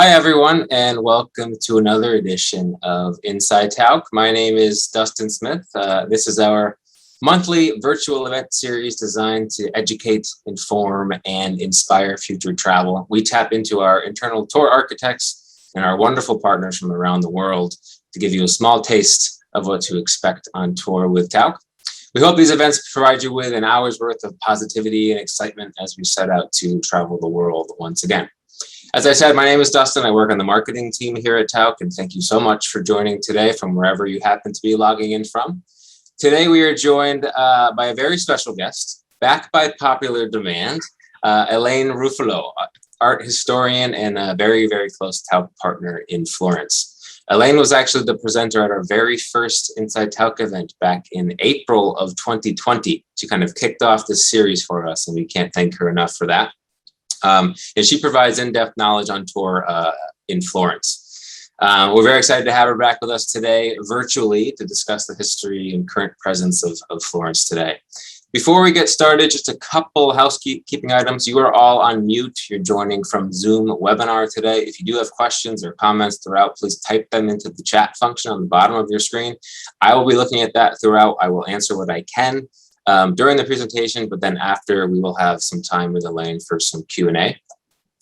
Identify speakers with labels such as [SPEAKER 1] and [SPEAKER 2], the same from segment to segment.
[SPEAKER 1] Hi, everyone, and welcome to another edition of insideTauck. My name is Dustin Smith. This is our monthly virtual event series designed to educate, inform, and inspire future travel. We tap into our internal tour architects and our wonderful partners from around the world to give you a small taste of what to expect on tour with Tauck. We hope these events provide you with an hour's worth of positivity and excitement as we set out to travel the world once again. As I said, my name is Dustin. I work on the marketing team here at Tauck, and thank you so much for joining today from wherever you happen to be logging in from. Today, we are joined by a very special guest, back by popular demand, Elaine Ruffolo, art historian and a very, very close Tauck partner in Florence. Elaine was actually the presenter at our very first insideTauck event back in April of 2020. She kind of kicked off this series for us, and we can't thank her enough for that. And she provides in-depth knowledge on tour in Florence. We're very excited to have her back with us today virtually to discuss the history and current presence of Florence today. Before we get started, just a couple housekeeping items. You are all on mute. You're joining from Zoom webinar today. If you do have questions or comments throughout, please type them into the chat function on the bottom of your screen. I will be looking at that throughout. I will answer what I can during the presentation, but then after we will have some time with Elaine for some Q&A.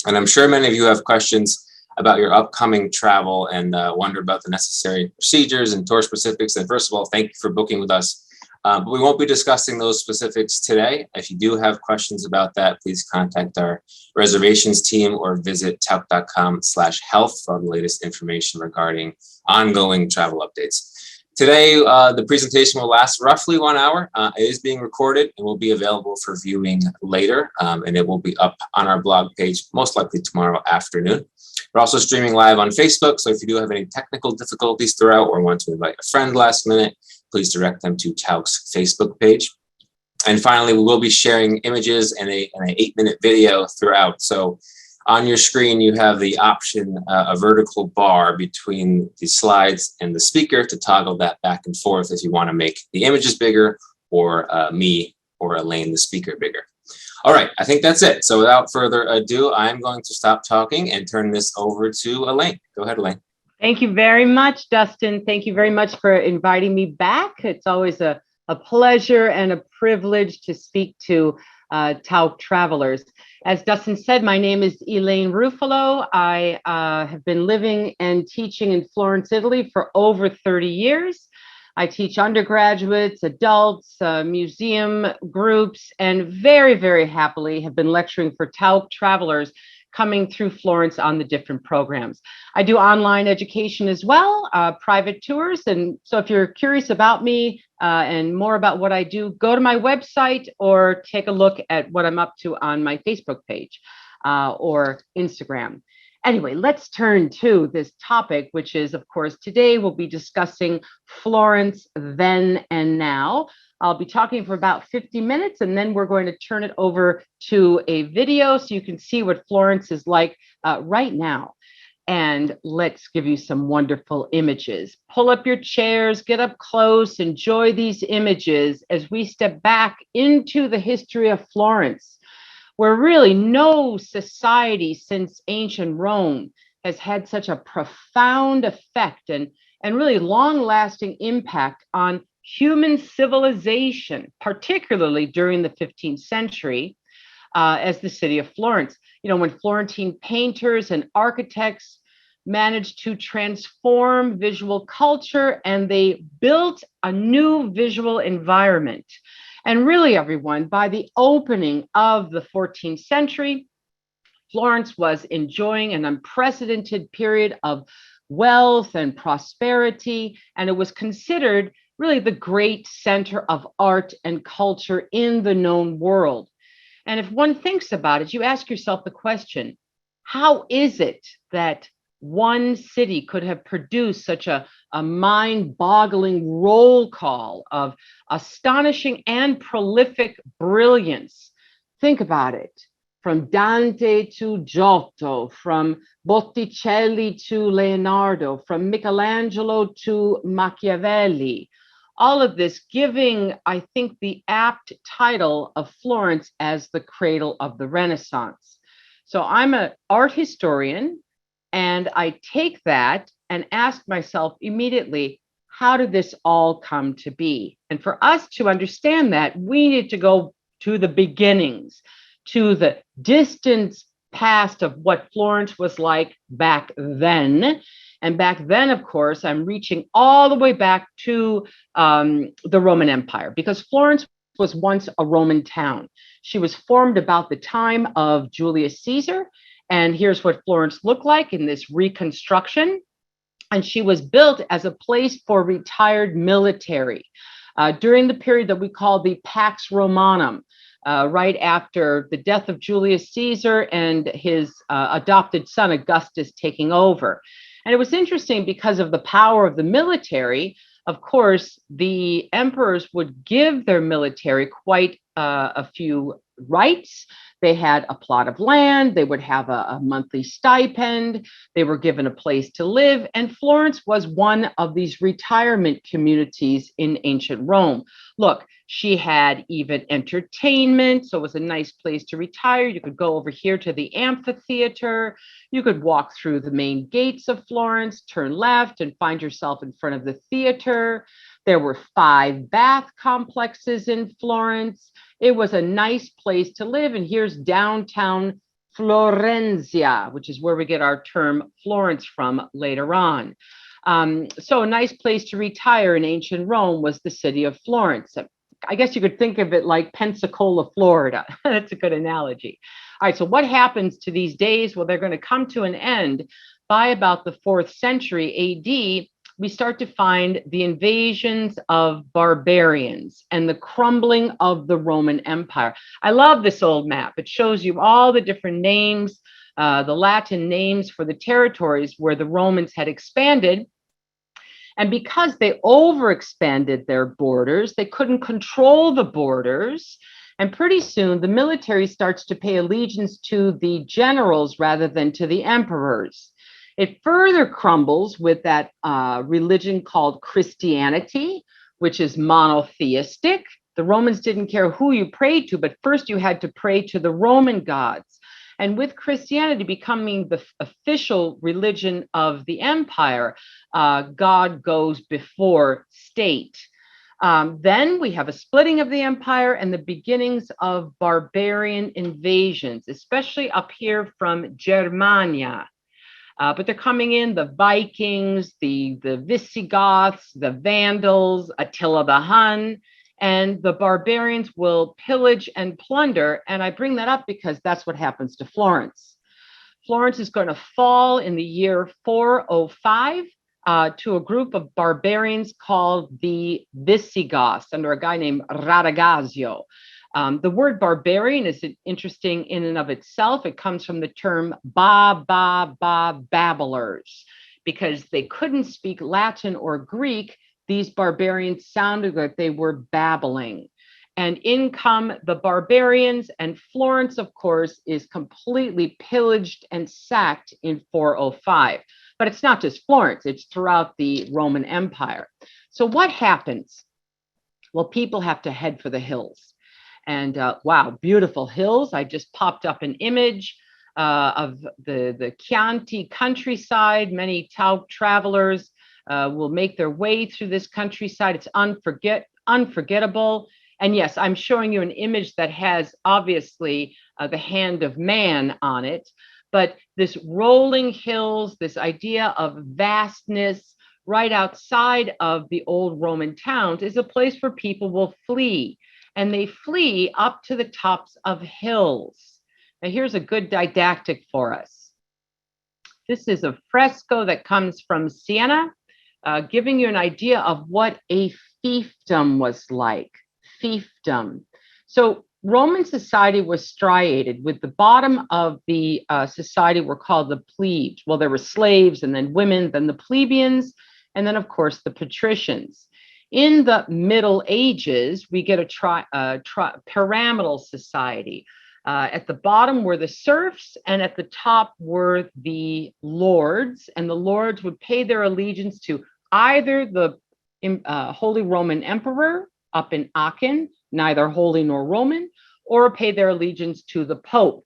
[SPEAKER 1] And I'm sure many of you have questions about your upcoming travel and wonder about the necessary procedures and tour specifics. And first of all, thank you for booking with us. But we won't be discussing those specifics today. If you do have questions about that, please contact our reservations team or visit tauck.com/health for the latest information regarding ongoing travel updates. Today, the presentation will last roughly 1 hour. It is being recorded and will be available for viewing later, and it will be up on our blog page, most likely tomorrow afternoon. We're also streaming live on Facebook, so if you do have any technical difficulties throughout or want to invite a friend last minute, please direct them to Tauck's Facebook page. And finally, we will be sharing images and an 8-minute video throughout. So on your screen, you have the option, a vertical bar between the slides and the speaker to toggle that back and forth if you want to make the images bigger or me or Elaine, the speaker, bigger. All right, I think that's it. So without further ado, I'm going to stop talking and turn this over to Elaine. Go ahead, Elaine.
[SPEAKER 2] Thank you very much, Dustin. Thank you very much for inviting me back. It's always a pleasure and a privilege to speak to Tauck travelers. As Dustin said, my name is Elaine Ruffolo. I have been living and teaching in Florence, Italy for over 30 years. I teach undergraduates, adults, museum groups, and very, very happily have been lecturing for Tauck travelers coming through Florence on the different programs. I do online education as well, private tours. And so if you're curious about me and more about what I do, go to my website or take a look at what I'm up to on my Facebook page or Instagram. Anyway, let's turn to this topic, which is, of course, today we'll be discussing Florence Then and Now. I'll be talking for about 50 minutes, and then we're going to turn it over to a video so you can see what Florence is like right now. And let's give you some wonderful images. Pull up your chairs, get up close, enjoy these images as we step back into the history of Florence, where really no society since ancient Rome has had such a profound effect and really long-lasting impact on human civilization, particularly during the 15th century, as the city of Florence. You know, when Florentine painters and architects managed to transform visual culture and they built a new visual environment. And really, everyone, by the opening of the 14th century, Florence was enjoying an unprecedented period of wealth and prosperity, and it was considered really the great center of art and culture in the known world. And if one thinks about it, you ask yourself the question, how is it that one city could have produced such a mind-boggling roll call of astonishing and prolific brilliance? Think about it. From Dante to Giotto, from Botticelli to Leonardo, from Michelangelo to Machiavelli, all of this giving, I think, the apt title of Florence as the cradle of the Renaissance. So I'm an art historian, And I take that and ask myself immediately, how did this all come to be? And for us to understand that, we need to go to the beginnings, to the distant past of what Florence was like back then. And back then, of course, I'm reaching all the way back to the Roman Empire, because Florence was once a Roman town. She was formed about the time of Julius Caesar. And here's what Florence looked like in this reconstruction. And she was built as a place for retired military during the period that we call the Pax Romanum, right after the death of Julius Caesar and his adopted son Augustus taking over. And it was interesting because of the power of the military. Of course, the emperors would give their military quite a few rights. They had a plot of land, they would have a monthly stipend, they were given a place to live, and Florence was one of these retirement communities in ancient Rome. Look, she had even entertainment, so it was a nice place to retire. You could go over here to the amphitheater, you could walk through the main gates of Florence, turn left, and find yourself in front of the theater. There were 5 bath complexes in Florence. It was a nice place to live. And here's downtown Florenzia, which is where we get our term Florence from later on. So a nice place to retire in ancient Rome was the city of Florence. I guess you could think of it like Pensacola, Florida. That's a good analogy. All right, so what happens to these days? Well, they're going to come to an end by about the 4th century AD. We start to find the invasions of barbarians and the crumbling of the Roman Empire. I love this old map. It shows you all the different names, the Latin names for the territories where the Romans had expanded. And because they overexpanded their borders, they couldn't control the borders. And pretty soon, the military starts to pay allegiance to the generals rather than to the emperors. It further crumbles with that religion called Christianity, which is monotheistic. The Romans didn't care who you prayed to, but first you had to pray to the Roman gods. And with Christianity becoming the official religion of the empire, God goes before state. Then we have a splitting of the empire and the beginnings of barbarian invasions, especially up here from Germania. But they're coming in, the Vikings, the Visigoths, the Vandals, Attila the Hun, and the barbarians will pillage and plunder. And I bring that up because that's what happens to Florence. Florence is going to fall in the year 405 to a group of barbarians called the Visigoths under a guy named Caravaggio. The word barbarian is interesting in and of itself. It comes from the term babblers, because they couldn't speak Latin or Greek. These barbarians sounded like they were babbling. And in come the barbarians, and Florence, of course, is completely pillaged and sacked in 405. But it's not just Florence, it's throughout the Roman Empire. So what happens? Well, people have to head for the hills. And wow, beautiful hills. I just popped up an image of the Chianti countryside. Many Tauck travelers will make their way through this countryside. It's unforgettable. And yes, I'm showing you an image that has obviously the hand of man on it. But this rolling hills, this idea of vastness right outside of the old Roman towns is a place where people will flee. And they flee up to the tops of hills. Now, here's a good didactic for us. This is a fresco that comes from Siena, giving you an idea of what a fiefdom was like. Fiefdom. So Roman society was striated. With the bottom of the society were called the plebes. Well, there were slaves, and then women, then the plebeians, and then, of course, the patricians. In the Middle Ages, we get a pyramidal society. At the bottom were the serfs, and at the top were the lords. And the lords would pay their allegiance to either the Holy Roman Emperor up in Aachen, neither holy nor Roman, or pay their allegiance to the Pope,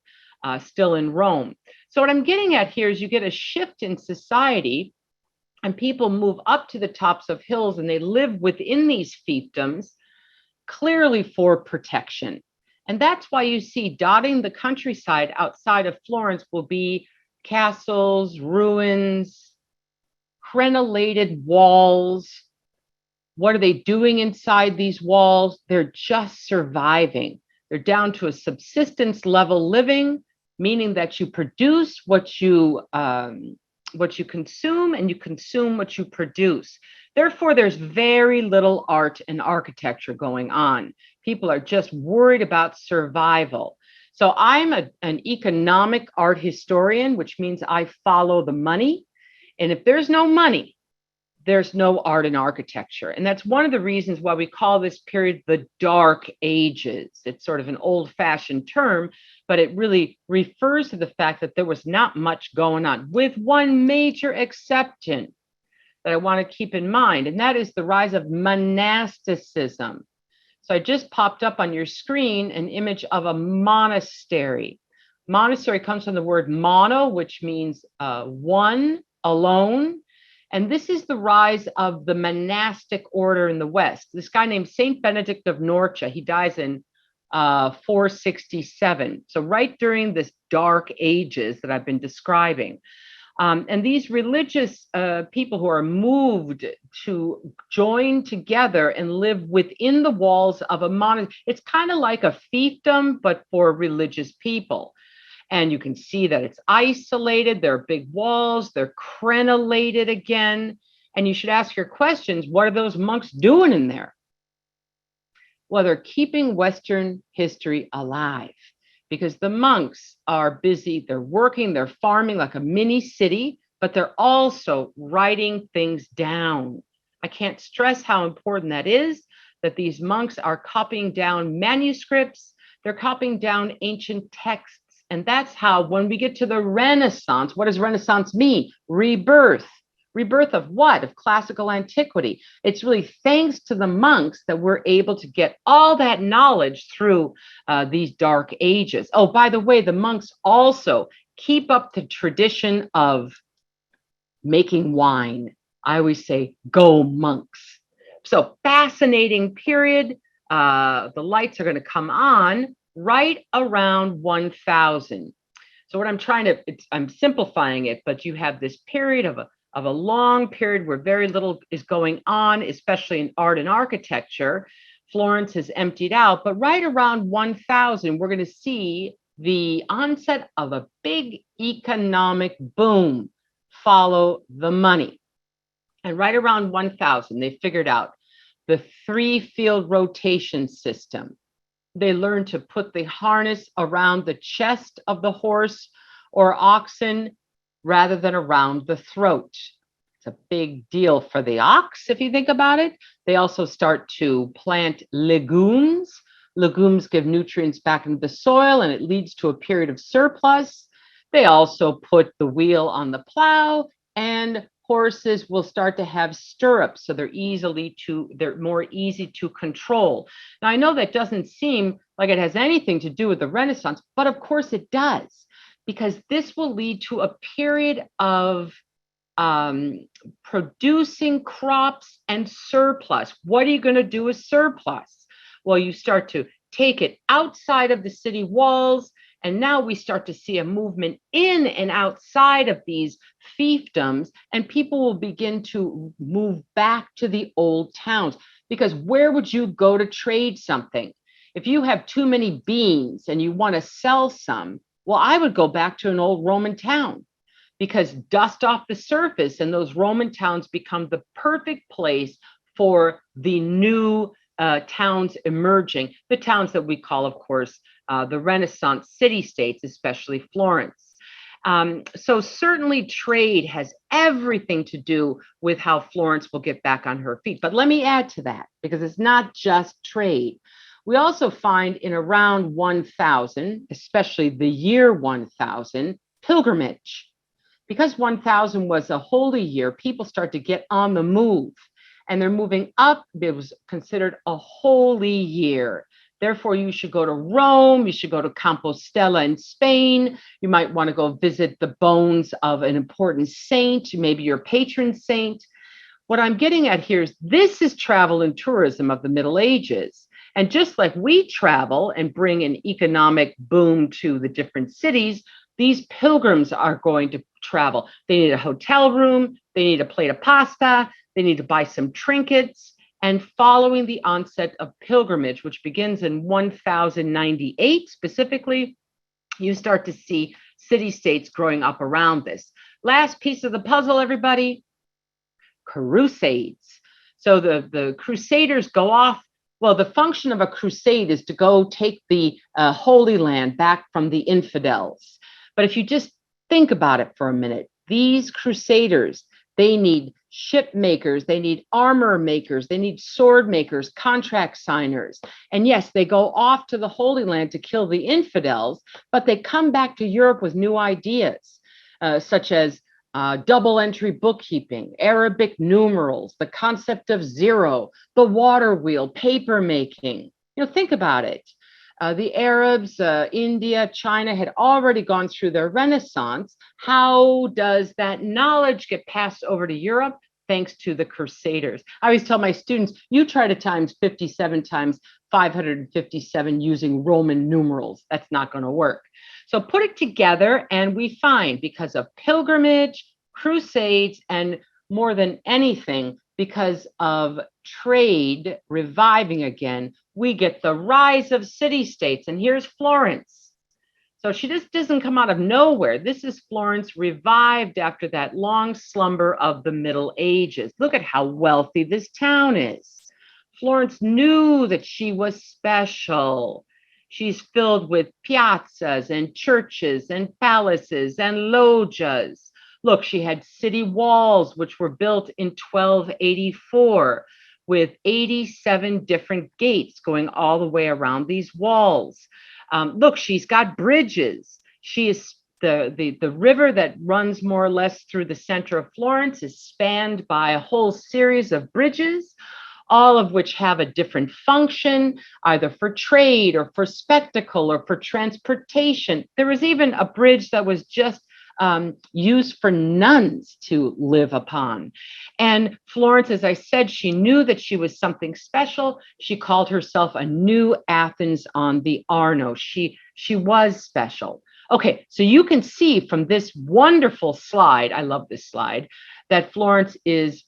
[SPEAKER 2] still in Rome. So what I'm getting at here is you get a shift in society, and people move up to the tops of hills and they live within these fiefdoms, clearly for protection. And that's why you see dotting the countryside outside of Florence will be castles, ruins, crenellated walls. What are they doing inside these walls? They're just surviving. They're down to a subsistence level living, meaning that you produce what you consume, and you consume what you produce. Therefore, there's very little art and architecture going on. People are just worried about survival. So I'm an economic art historian, which means I follow the money. And if there's no money, there's no art and architecture. And that's one of the reasons why we call this period the Dark Ages. It's sort of an old-fashioned term, but it really refers to the fact that there was not much going on, with one major exception that I want to keep in mind, and that is the rise of monasticism. So I just popped up on your screen an image of a monastery. Monastery comes from the word mono, which means one, alone. And this is the rise of the monastic order in the West. This guy named Saint Benedict of Norcia, he dies in 467. So right during this Dark Ages that I've been describing. And these religious people who are moved to join together and live within the walls of a monastery. It's kind of like a fiefdom, but for religious people. And you can see that it's isolated. There are big walls. They're crenellated again. And you should ask your questions. What are those monks doing in there? Well, they're keeping Western history alive, because the monks are busy. They're working. They're farming like a mini city, but they're also writing things down. I can't stress how important that is, that these monks are copying down manuscripts. They're copying down ancient texts. And that's how, when we get to the Renaissance, what does Renaissance mean? Rebirth. Rebirth of what? Of classical antiquity. It's really thanks to the monks that we're able to get all that knowledge through these Dark Ages. Oh, by the way, the monks also keep up the tradition of making wine. I always say, go monks. So fascinating period. The lights are going to come on right around 1000. So what I'm I'm simplifying it, but you have this period of a long period where very little is going on, especially in art and architecture. Florence has emptied out, but right around 1000, we're going to see the onset of a big economic boom. Follow the money. And right around 1000, they figured out the 3-field rotation system. They learned to put the harness around the chest of the horse or oxen rather than around the throat. It's a big deal for the ox, if you think about it. They also start to plant legumes. Legumes give nutrients back into the soil, and it leads to a period of surplus. They also put the wheel on the plow, and horses will start to have stirrups, so they're more easy to control. Now, I know that doesn't seem like it has anything to do with the Renaissance, but of course it does, because this will lead to a period of producing crops and surplus. What are you going to do with surplus? Well, you start to take it outside of the city walls. And now we start to see a movement in and outside of these fiefdoms, and people will begin to move back to the old towns. Because where would you go to trade something? If you have too many beans and you want to sell some, well, I would go back to an old Roman town, because dust off the surface and those Roman towns become the perfect place for the new towns emerging, the towns that we call, of course, the Renaissance city-states, especially Florence. So certainly trade has everything to do with how Florence will get back on her feet. But let me add to that, because it's not just trade. We also find in around 1000, especially the year 1000, pilgrimage. Because 1000 was a holy year, people start to get on the move. And they're moving up. It was considered a holy year. Therefore, you should go to Rome. You should go to Compostela in Spain. You might want to go visit the bones of an important saint, maybe your patron saint. What I'm getting at here is this is travel and tourism of the Middle Ages. And just like we travel and bring an economic boom to the different cities, these pilgrims are going to travel. They need a hotel room, they need a plate of pasta, they need to buy some trinkets. And following the onset of pilgrimage, which begins in 1098 specifically, you start to see city-states growing up around this. Last piece of the puzzle, everybody, crusades. So the crusaders go off. Well, the function of a crusade is to go take the Holy Land back from the infidels. But if you just think about it for a minute, these crusaders, they need ship makers, they need armor makers, they need sword makers, contract signers. And yes, they go off to the Holy Land to kill the infidels, but they come back to Europe with new ideas, such as double entry bookkeeping, Arabic numerals, the concept of zero, the water wheel, paper making. Think about it. The Arabs, India, China had already gone through their Renaissance. How does that knowledge get passed over to Europe? Thanks to the Crusaders. I always tell my students, you try to times 57 times 557 using Roman numerals. That's not going to work. So put it together and we find, because of pilgrimage, crusades, and more than anything, because of trade reviving again, we get the rise of city-states. And here's Florence. So she just doesn't come out of nowhere. This is Florence revived after that long slumber of the Middle Ages. Look at how wealthy this town is. Florence knew that she was special. She's filled with piazzas and churches and palaces and loggias. Look, she had city walls, which were built in 1284 with 87 different gates going all the way around these walls. Look, she's got bridges. She is the river that runs more or less through the center of Florence is spanned by a whole series of bridges, all of which have a different function, either for trade or for spectacle or for transportation. There was even a bridge that was just used for nuns to live upon. And Florence, as I said, she knew that she was something special. She called herself a new Athens on the Arno. She was special. Okay, so you can see from this wonderful slide, I love this slide, that Florence is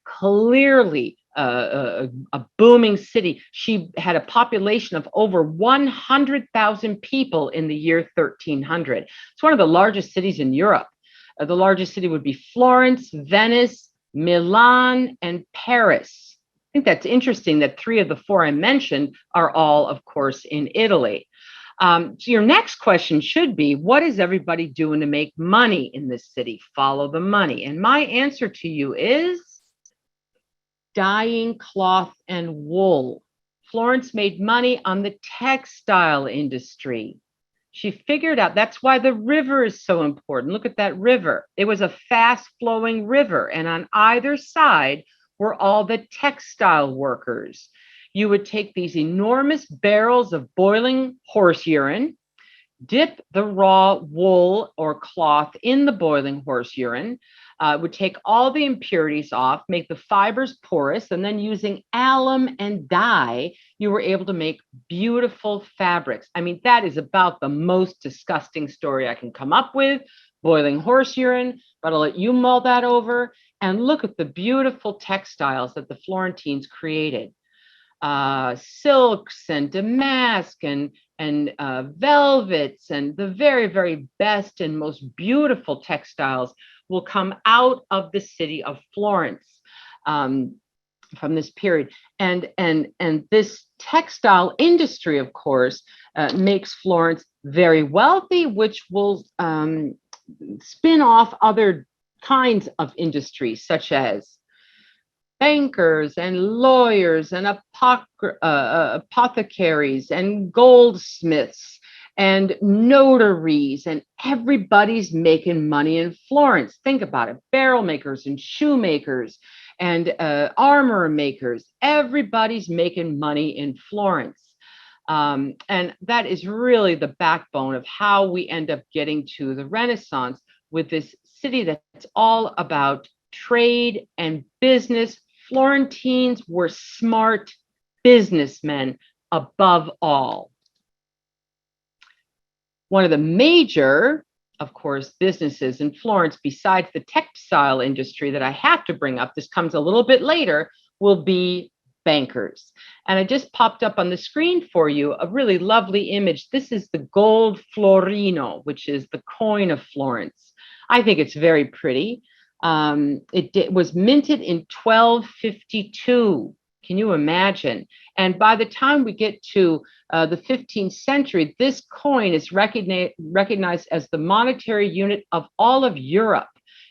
[SPEAKER 2] clearly a booming city. She had a population of over 100,000 people in the year 1300. It's one of the largest cities in Europe. The largest city would be Florence, Venice, Milan, and Paris. I think that's interesting that 3 of the 4 I mentioned are all, of course, in Italy. So your next question should be, what is everybody doing to make money in this city? Follow the money. And my answer to you is dyeing cloth and wool. Florence made money on the textile industry. She figured out, that's why the river is so important. Look at that river. It was a fast flowing river, and on either side were all the textile workers. You would take these enormous barrels of boiling horse urine, dip the raw wool or cloth in the boiling horse urine, would take all the impurities off, make the fibers porous, and then using alum and dye, you were able to make beautiful fabrics. I mean, that is about the most disgusting story I can come up with, boiling horse urine, but I'll let you mull that over and look at the beautiful textiles that the Florentines created. Silks and damask and velvets and the very, very best and most beautiful textiles will come out of the city of Florence from this period. And this textile industry, of course, makes Florence very wealthy, which will spin off other kinds of industries, such as bankers and lawyers and apothecaries and goldsmiths and notaries, and everybody's making money in Florence. Think about it, barrel makers and shoemakers and armor makers. Everybody's making money in Florence. And that is really the backbone of how we end up getting to the Renaissance, with this city that's all about trade and business. Florentines were smart businessmen above all. One of the major, of course, businesses in Florence, besides the textile industry that I have to bring up, this comes a little bit later, will be bankers. And I just popped up on the screen for you a really lovely image. This is the gold florino, which is the coin of Florence. I think it's very pretty. It was minted in 1252. Can you imagine? And by the time we get to the 15th century, this coin is recognized as the monetary unit of all of Europe.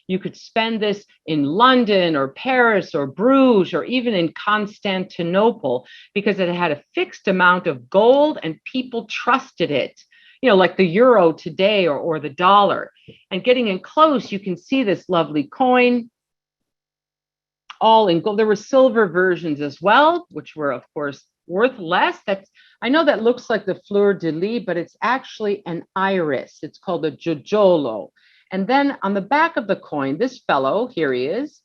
[SPEAKER 2] You could spend this in London or Paris or Bruges or even in Constantinople, because it had a fixed amount of gold and people trusted it, like the euro today or the dollar. And getting in close, you can see this lovely coin, all in gold. There were silver versions as well, which were, of course, worth less. I know that looks like the fleur de lis, but it's actually an iris. It's called a giugiolo. And then on the back of the coin, this fellow, here he is,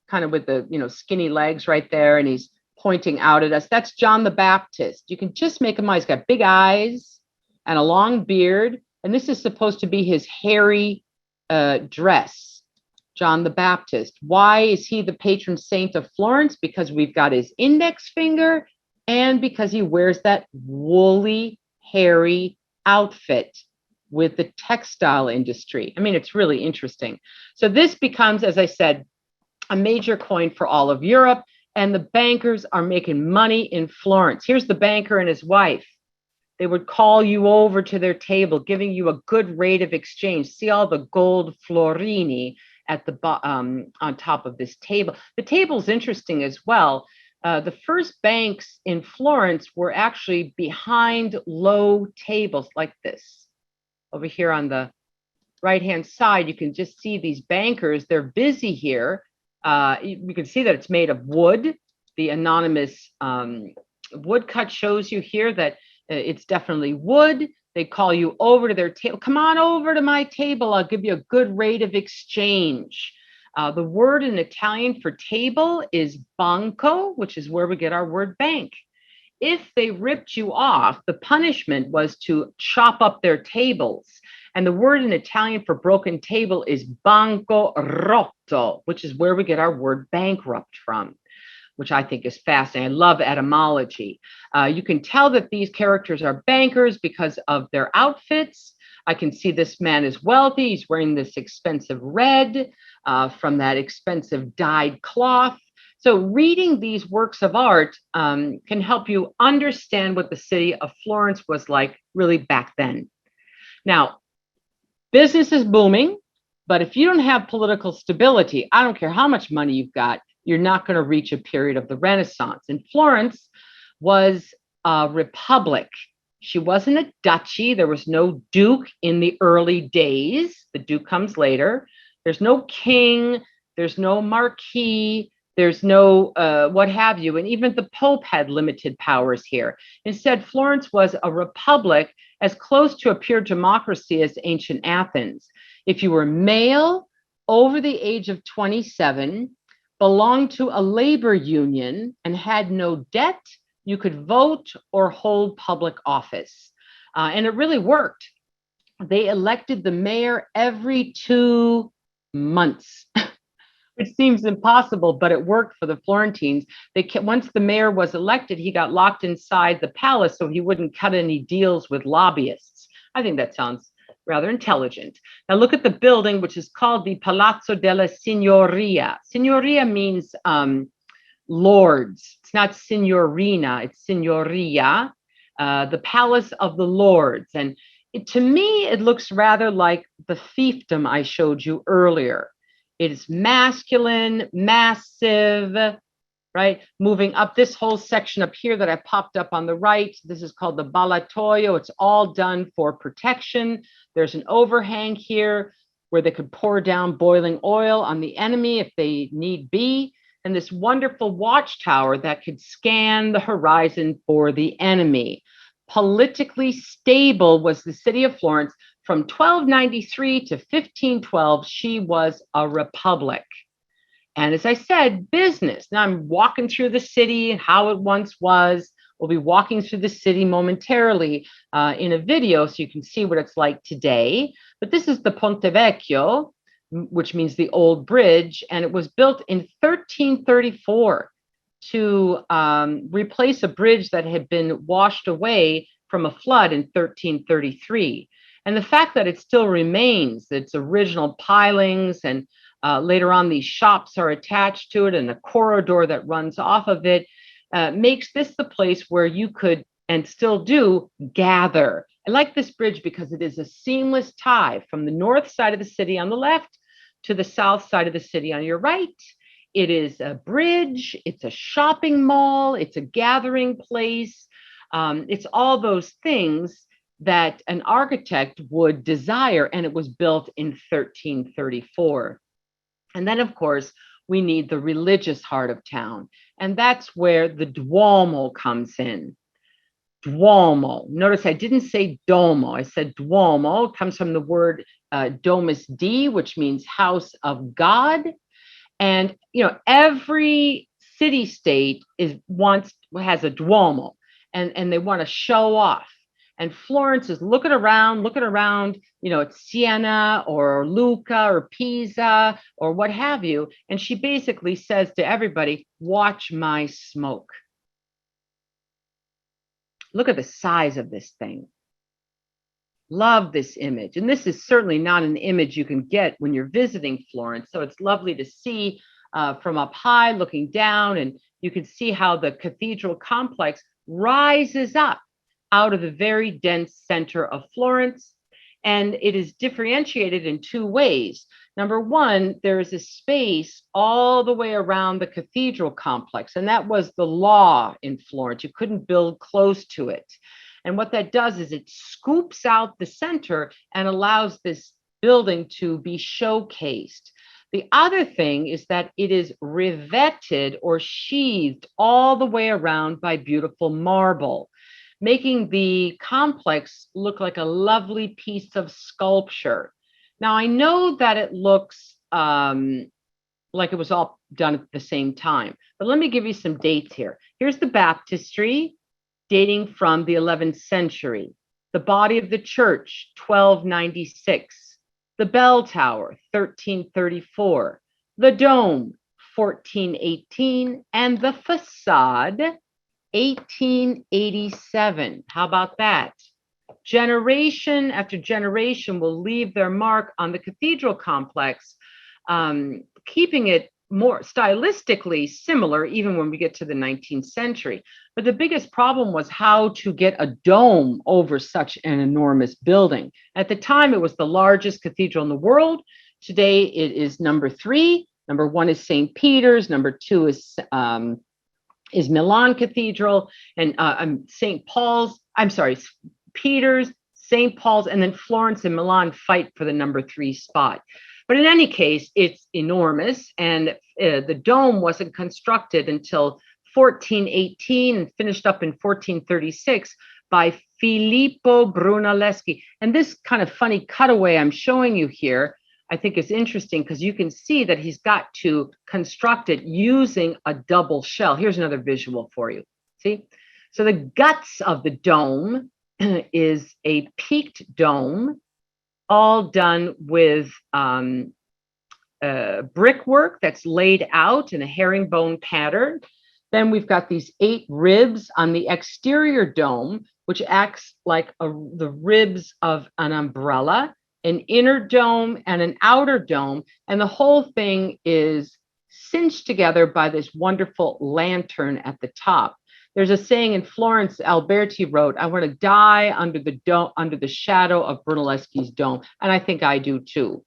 [SPEAKER 2] kind of with the skinny legs right there, and he's pointing out at us. That's John the Baptist. You can just make him out. He's got big eyes and a long beard, and this is supposed to be his hairy dress. John the Baptist. Why is he the patron saint of Florence? Because we've got his index finger, and because he wears that woolly, hairy outfit with the textile industry. I mean, it's really interesting. So this becomes, as I said, a major coin for all of Europe, and the bankers are making money in Florence. Here's the banker and his wife. They would call you over to their table, giving you a good rate of exchange. See all the gold florini at the on top of this table. The table's interesting as well. The first banks in Florence were actually behind low tables like this. Over here on the right-hand side, you can just see these bankers. They're busy here. You can see that it's made of wood. The anonymous woodcut shows you here that it's definitely wood. They call you over to their table. Come on over to my table. I'll give you a good rate of exchange. The word in Italian for table is banco, which is where we get our word bank. If they ripped you off, the punishment was to chop up their tables. And the word in Italian for broken table is banco rotto, which is where we get our word bankrupt from, which I think is fascinating. I love etymology. You can tell that these characters are bankers because of their outfits. I can see this man is wealthy. He's wearing this expensive red from that expensive dyed cloth. So reading these works of art can help you understand what the city of Florence was like really back then. Now, business is booming, but if you don't have political stability, I don't care how much money you've got, you're not going to reach a period of the Renaissance. And Florence was a republic. She wasn't a duchy. There was no duke in the early days. The duke comes later. There's no king. There's no marquis. There's no what have you. And even the Pope had limited powers here. Instead, Florence was a republic, as close to a pure democracy as ancient Athens. If you were male, over the age of 27, belonged to a labor union, and had no debt, you could vote or hold public office. And it really worked. They elected the mayor every 2 months. Which seems impossible, but it worked for the Florentines. Once the mayor was elected, he got locked inside the palace so he wouldn't cut any deals with lobbyists. I think that sounds rather intelligent. Now look at the building, which is called the Palazzo della Signoria. Signoria means lords. It's not signorina, it's signoria, the palace of the lords. And to me, it looks rather like the fiefdom I showed you earlier. It is masculine, massive, right? Moving up this whole section up here that I popped up on the right, this is called the ballatoio. It's all done for protection. There's an overhang here where they could pour down boiling oil on the enemy if they need be. and this wonderful watchtower that could scan the horizon for the enemy. Politically stable was the city of Florence. From 1293 to 1512, she was a republic. And as I said, business. Now I'm walking through the city and how it once was. We'll be walking through the city momentarily in a video so you can see what it's like today. But this is the Ponte Vecchio, which means the old bridge, and it was built in 1334 to replace a bridge that had been washed away from a flood in 1333. And the fact that it still remains, its original pilings, and later on these shops are attached to it, and a corridor that runs off of it, makes this the place where you could, and still do, gather. I like this bridge because it is a seamless tie from the north side of the city on the left to the south side of the city on your right. It is a bridge, it's a shopping mall, it's a gathering place. It's all those things that an architect would desire, and it was built in 1334. And then, of course, we need the religious heart of town, and that's where the Duomo comes in. Duomo. Notice I didn't say Domo, I said Duomo. It comes from the word Domus Dei, which means house of God. And every city-state has a Duomo, and they want to show off. And Florence is looking around, at Siena or Lucca or Pisa or what have you. And she basically says to everybody, watch my smoke. Look at the size of this thing. Love this image. And this is certainly not an image you can get when you're visiting Florence. So it's lovely to see from up high looking down, and you can see how the cathedral complex rises up out of the very dense center of Florence. And it is differentiated in two ways. Number one, there is a space all the way around the cathedral complex, and that was the law in Florence. You couldn't build close to it. And what that does is it scoops out the center and allows this building to be showcased. The other thing is that it is riveted or sheathed all the way around by beautiful marble, making the complex look like a lovely piece of sculpture. Now, I know that it looks like it was all done at the same time, but let me give you some dates here. Here's the baptistry, dating from the 11th century. The body of the church, 1296. The bell tower, 1334. The dome, 1418. And the facade, 1887. How about that? Generation after generation will leave their mark on the cathedral complex, keeping it more stylistically similar even when we get to the 19th century. But the biggest problem was how to get a dome over such an enormous building. At the time, it was the largest cathedral in the world. Today, it is number 3. Number 1 is St. Peter's. Number 2 is Milan Cathedral, and St. Paul's. I'm sorry, Peter's, St. Paul's, and then Florence and Milan fight for the number 3 spot. But in any case, it's enormous, and the dome wasn't constructed until 1418 and finished up in 1436 by Filippo Brunelleschi. And this kind of funny cutaway I'm showing you here, I think is interesting because you can see that he's got to construct it using a double shell. Here's another visual for you. See? So the guts of the dome is a peaked dome, all done with brickwork that's laid out in a herringbone pattern. Then we've got these 8 ribs on the exterior dome, which acts like the ribs of an umbrella, an inner dome and an outer dome. And the whole thing is cinched together by this wonderful lantern at the top. There's a saying in Florence, Alberti wrote, "I want to die under the shadow of Brunelleschi's dome." And I think I do too.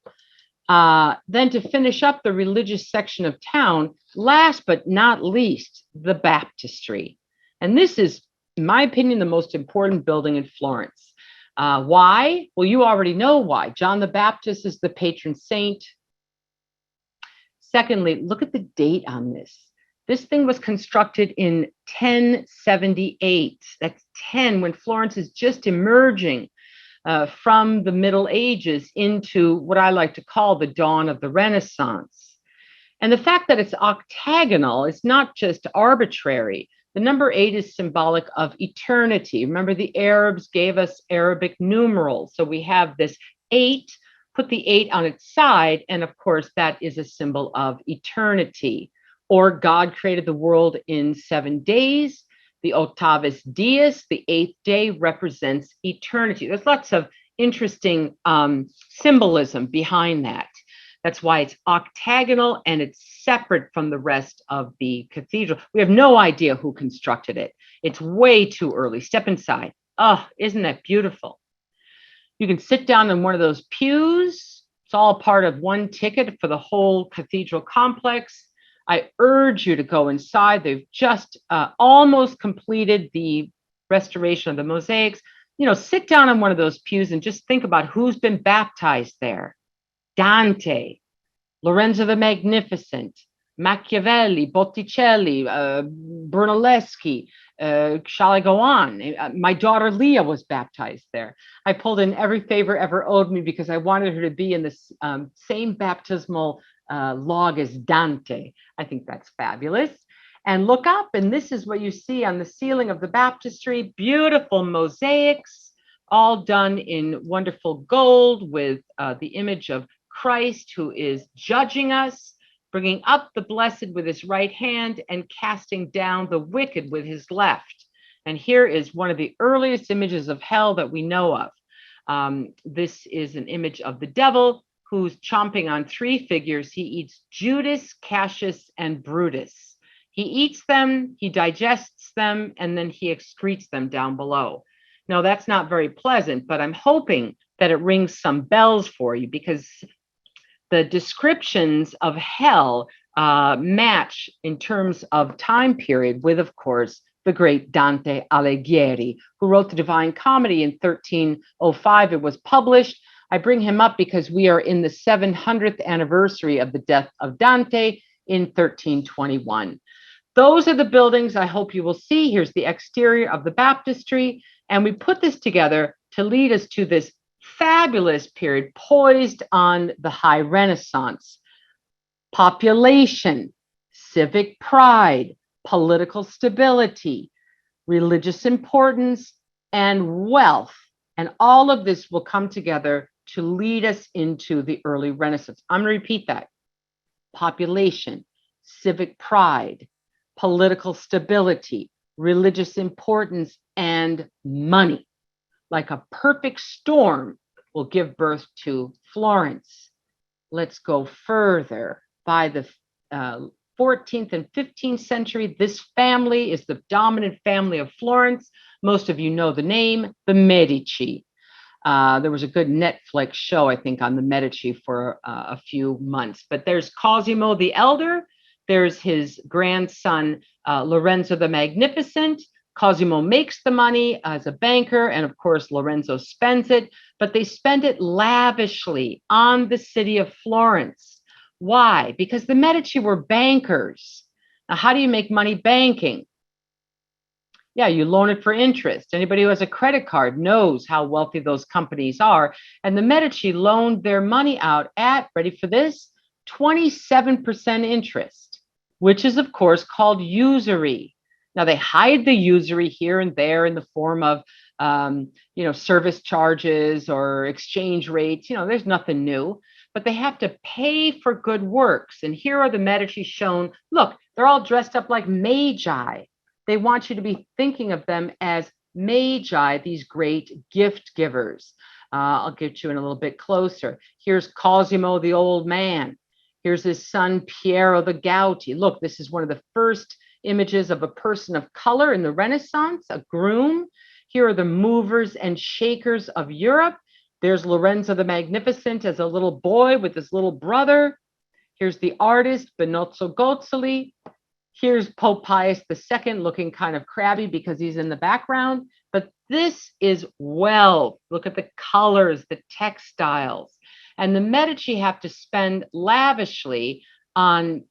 [SPEAKER 2] Then to finish up the religious section of town, last but not least, the baptistry. And this is, in my opinion, the most important building in Florence. Why? Well, you already know why. John the Baptist is the patron saint. Secondly, look at the date on this. This thing was constructed in 1078. That's 10, when Florence is just emerging from the Middle Ages into what I like to call the dawn of the Renaissance. And the fact that it's octagonal is not just arbitrary. The number 8 is symbolic of eternity. Remember, the Arabs gave us Arabic numerals. So we have this 8, put the 8 on its side, and of course, that is a symbol of eternity. Or God created the world in 7 days. The octavis dies, the 8th day, represents eternity. There's lots of interesting symbolism behind that. That's why it's octagonal and it's separate from the rest of the cathedral. We have no idea who constructed it. It's way too early. Step inside. Oh, isn't that beautiful? You can sit down in one of those pews. It's all part of one ticket for the whole cathedral complex. I urge you to go inside. They've just almost completed the restoration of the mosaics. You know, sit down on one of those pews and just think about who's been baptized there. Dante, Lorenzo the Magnificent, Machiavelli, Botticelli, Brunelleschi. Shall I go on? My daughter Leah was baptized there. I pulled in every favor ever owed me because I wanted her to be in the same baptismal log as Dante. I think that's fabulous. And look up, and this is what you see on the ceiling of the baptistry. Beautiful mosaics, all done in wonderful gold with the image of Christ, who is judging us, bringing up the blessed with his right hand and casting down the wicked with his left. And here is one of the earliest images of hell that we know of. This is an image of the devil who's chomping on 3 figures. He eats Judas, Cassius, and Brutus. He eats them, he digests them, and then he excretes them down below. Now, that's not very pleasant, but I'm hoping that it rings some bells for you, because the descriptions of hell match in terms of time period with, of course, the great Dante Alighieri, who wrote the Divine Comedy in 1305. It was published. I bring him up because we are in the 700th anniversary of the death of Dante in 1321. Those are the buildings I hope you will see. Here's the exterior of the baptistry. And we put this together to lead us to this fabulous period poised on the high Renaissance. Population, civic pride, political stability, religious importance, and wealth. And all of this will come together to lead us into the early Renaissance. I'm going to repeat that. Population, civic pride, political stability, religious importance, and money. Like a perfect storm will give birth to Florence. Let's go further. By the 14th and 15th century, this family is the dominant family of Florence. Most of you know the name, the Medici. There was a good Netflix show, I think, on the Medici for a few months. But there's Cosimo the Elder. There's his grandson, Lorenzo the Magnificent. Cosimo makes the money as a banker, and of course, Lorenzo spends it, but they spend it lavishly on the city of Florence. Why? Because the Medici were bankers. Now, how do you make money banking? Yeah, you loan it for interest. Anybody who has a credit card knows how wealthy those companies are. And the Medici loaned their money out at, ready for this, 27% interest, which is, of course, called usury. Now, they hide the usury here and there in the form of, service charges or exchange rates. There's nothing new, but they have to pay for good works. And here are the Medici shown. Look, they're all dressed up like magi. They want you to be thinking of them as magi, these great gift givers. I'll get you in a little bit closer. Here's Cosimo, the old man. Here's his son, Piero the Gouty. Look, this is one of the first images of a person of color in the Renaissance, a groom. Here are the movers and shakers of Europe. There's Lorenzo the Magnificent as a little boy with his little brother. Here's the artist, Benozzo Gozzoli. Here's Pope Pius II looking kind of crabby because he's in the background. But this is wealth. Look at the colors, the textiles. And the Medici have to spend lavishly on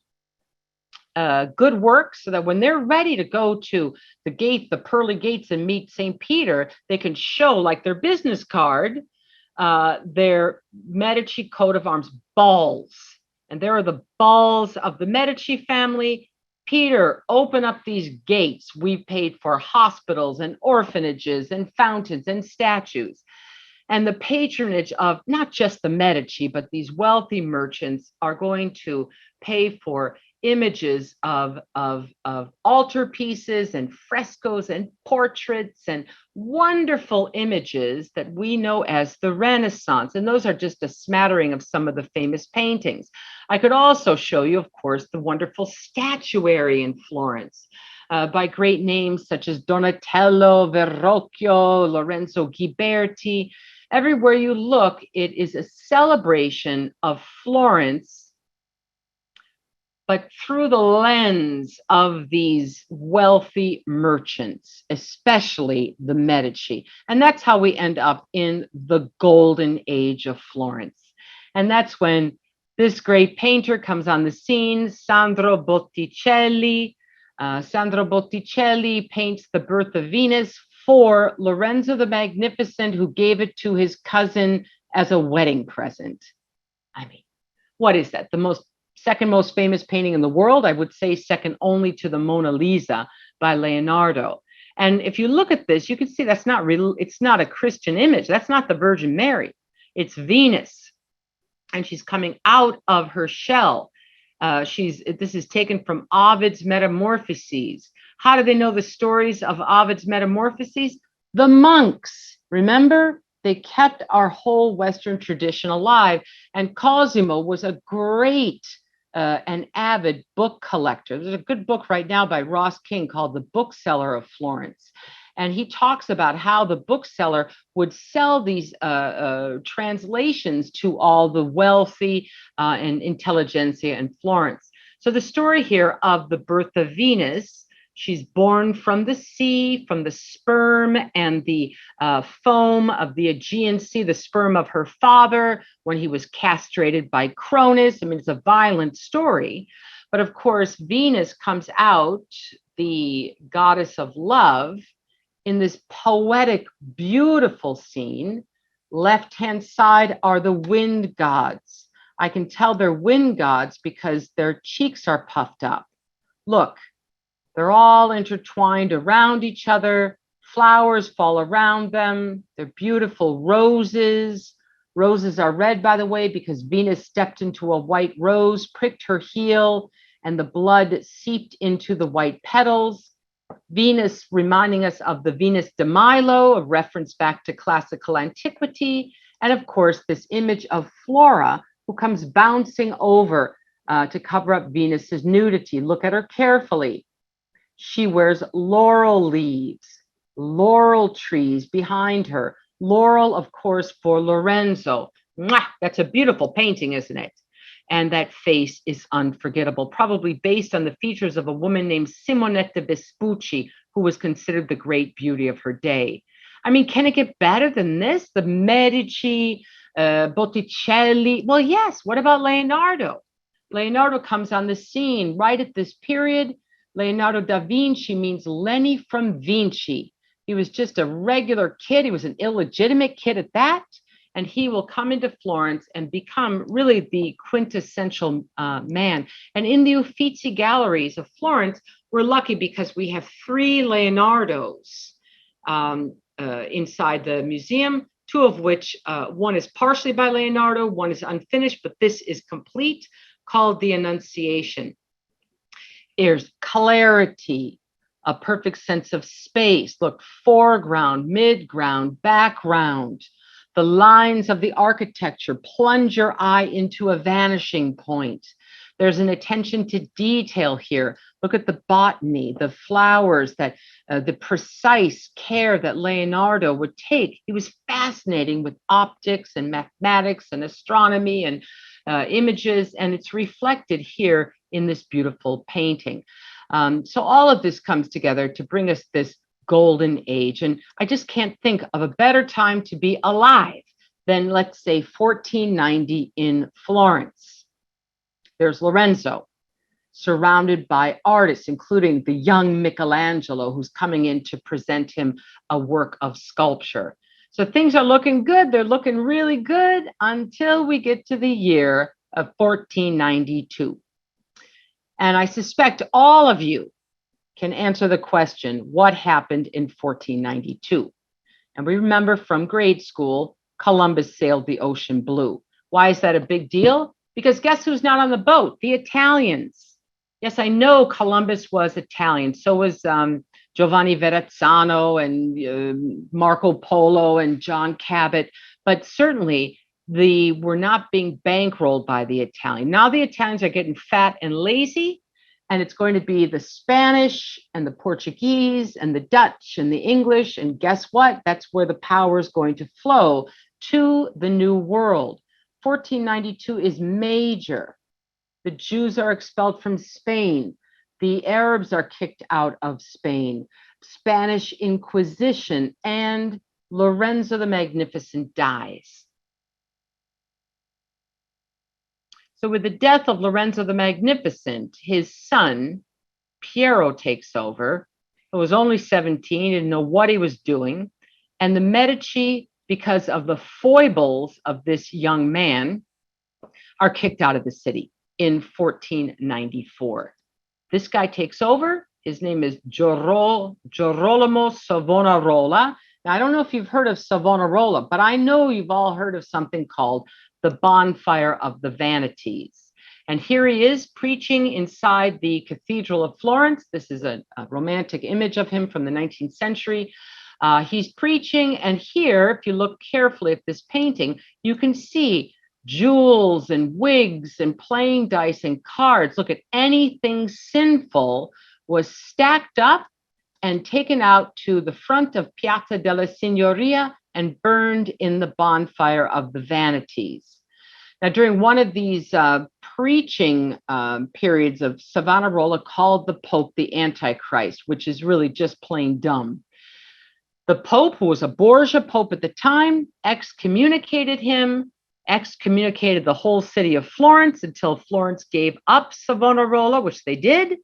[SPEAKER 2] good work so that when they're ready to go to the gate, the pearly gates, and meet St. Peter, they can show like their business card, their Medici coat of arms, balls. And there are the balls of the Medici family. Peter, open up these gates. We paid for hospitals and orphanages and fountains and statues. And the patronage of not just the Medici, but these wealthy merchants are going to pay for images of altarpieces and frescoes and portraits and wonderful images that we know as the Renaissance. And those are just a smattering of some of the famous paintings. I could also show you, of course, the wonderful statuary in Florence. By great names such as Donatello, Verrocchio, Lorenzo Ghiberti. Everywhere you look, it is a celebration of Florence, but through the lens of these wealthy merchants, especially the Medici. And that's how we end up in the golden age of Florence. And that's when this great painter comes on the scene, Sandro Botticelli. Sandro Botticelli paints the Birth of Venus for Lorenzo the Magnificent, who gave it to his cousin as a wedding present. I mean, what is that? The second most famous painting in the world? I would say second only to the Mona Lisa by Leonardo. And if you look at this, you can see that's not real. It's not a Christian image. That's not the Virgin Mary. It's Venus. And she's coming out of her shell. This is taken from Ovid's Metamorphoses. How do they know the stories of Ovid's Metamorphoses? The monks, remember? They kept our whole Western tradition alive. And Cosimo was a great and avid book collector. There's a good book right now by Ross King called The Bookseller of Florence. And he talks about how the bookseller would sell these translations to all the wealthy and intelligentsia in Florence. So the story here of the birth of Venus, she's born from the sea, from the sperm and the foam of the Aegean Sea, the sperm of her father when he was castrated by Cronus. I mean, it's a violent story. But of course, Venus comes out, the goddess of love, in this poetic, beautiful scene. Left-hand side are the wind gods. I can tell they're wind gods because their cheeks are puffed up. Look, they're all intertwined around each other. Flowers fall around them. They're beautiful roses. Roses are red, by the way, because Venus stepped into a white rose, pricked her heel, and the blood seeped into the white petals. Venus reminding us of the Venus de Milo, a reference back to classical antiquity. And of course, this image of Flora, who comes bouncing over to cover up Venus's nudity. Look at her carefully. She wears laurel leaves, laurel trees behind her. Laurel, of course, for Lorenzo. Mwah! That's a beautiful painting, isn't it? And that face is unforgettable, probably based on the features of a woman named Simonetta Vespucci, who was considered the great beauty of her day. I mean, can it get better than this? The Medici, Botticelli. Well, yes. What about Leonardo? Leonardo comes on the scene right at this period. Leonardo da Vinci means Lenny from Vinci. He was just a regular kid. He was an illegitimate kid at that. And he will come into Florence and become really the quintessential man. And in the Uffizi galleries of Florence, we're lucky because we have 3 Leonardos inside the museum, 2 of which, one is partially by Leonardo, one is unfinished, but this is complete, called the Annunciation. There's clarity, a perfect sense of space. Look, foreground, midground, background. The lines of the architecture plunge your eye into a vanishing point. There's an attention to detail here. Look at the botany, the flowers, that the precise care that Leonardo would take. He was fascinating with optics and mathematics and astronomy and images, and it's reflected here in this beautiful painting. So all of this comes together to bring us this golden age. And I just can't think of a better time to be alive than, let's say, 1490 in Florence. There's Lorenzo. surrounded by artists, including the young Michelangelo, who's coming in to present him a work of sculpture. So things are looking good. They're looking really good until we get to the year of 1492. And I suspect all of you can answer the question, what happened in 1492? And we remember from grade school, Columbus sailed the ocean blue. Why is that a big deal? Because guess who's not on the boat? The Italians. Yes, I know Columbus was Italian. So was Giovanni Verrazzano and Marco Polo and John Cabot. But certainly they were not being bankrolled by the Italian. Now the Italians are getting fat and lazy. And it's going to be the Spanish and the Portuguese and the Dutch and the English. And guess what? That's where the power is going to flow to the New World. 1492 is major. The Jews are expelled from Spain. The Arabs are kicked out of Spain. Spanish Inquisition, and Lorenzo the Magnificent dies. So with the death of Lorenzo the Magnificent, his son, Piero, takes over. He was only 17, didn't know what he was doing. And the Medici, because of the foibles of this young man, are kicked out of the city in 1494. This guy takes over. His name is Girolamo Savonarola. Now, I don't know if you've heard of Savonarola, but I know you've all heard of something called the Bonfire of the Vanities. And here he is preaching inside the Cathedral of Florence. This is a romantic image of him from the 19th century. He's preaching, and here, if you look carefully at this painting, you can see jewels and wigs and playing dice and cards. Look at anything sinful was stacked up and taken out to the front of Piazza della Signoria and burned in the Bonfire of the Vanities. Now, during one of these preaching periods of Savonarola called the Pope the Antichrist, which is really just plain dumb. The Pope, who was a Borgia Pope at the time, excommunicated him, excommunicated the whole city of Florence until Florence gave up Savonarola, which they did.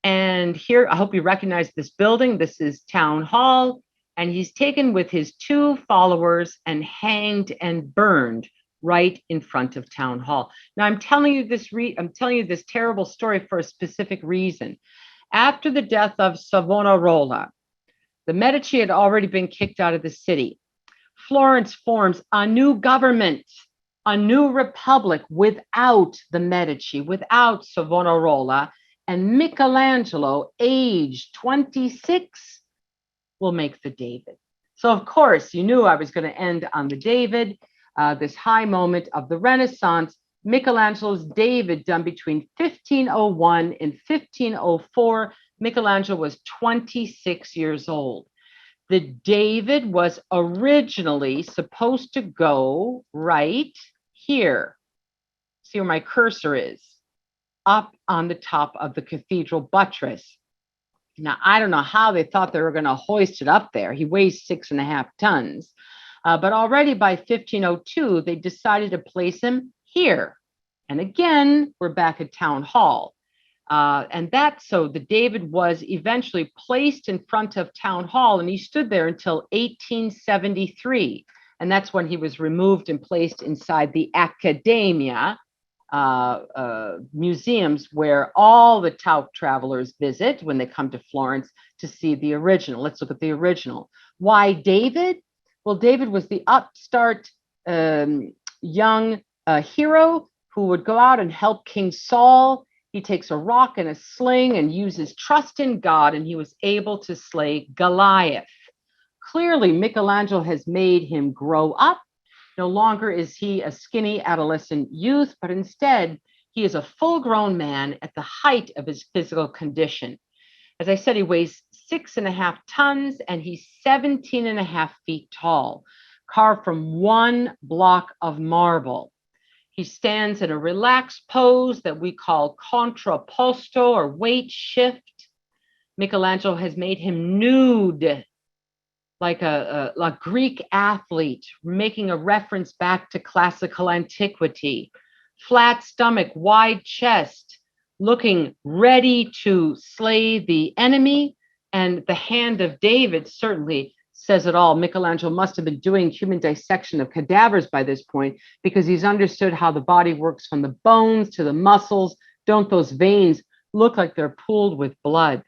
[SPEAKER 2] And here, I hope you recognize this building. This is Town Hall. And he's taken with his 2 followers and hanged and burned right in front of Town Hall. Now, I'm telling you this terrible story for a specific reason. After the death of Savonarola, the Medici had already been kicked out of the city. Florence forms a new government, a new republic without the Medici, without Savonarola, and Michelangelo, age 26, will make the David. So, of course, you knew I was going to end on the David, this high moment of the Renaissance. Michelangelo's David, done between 1501 and 1504. Michelangelo was 26 years old. The David was originally supposed to go right here. See where my cursor is? Up on the top of the cathedral buttress. Now, I don't know how they thought they were going to hoist it up there. He weighs 6.5 tons. But already by 1502, they decided to place him here. And again, we're back at Town Hall. So the David was eventually placed in front of Town Hall, and he stood there until 1873. And that's when he was removed and placed inside the Accademia museums, where all the Tauck travelers visit when they come to Florence to see the original. Let's look at the original. Why David? Well, David was the upstart young hero who would go out and help King Saul. He takes a rock and a sling and uses trust in God, and he was able to slay Goliath. Clearly, Michelangelo has made him grow up. No longer is he a skinny adolescent youth, but instead, he is a full-grown man at the height of his physical condition. As I said, he weighs 6.5 tons, and he's 17.5 feet tall, carved from one block of marble. He stands in a relaxed pose that we call contrapposto, or weight shift. Michelangelo has made him nude, like a Greek athlete, making a reference back to classical antiquity. Flat stomach, wide chest, looking ready to slay the enemy. And the hand of David certainly says it all. Michelangelo must have been doing human dissection of cadavers by this point, because he's understood how the body works from the bones to the muscles. Don't those veins look like they're pooled with blood?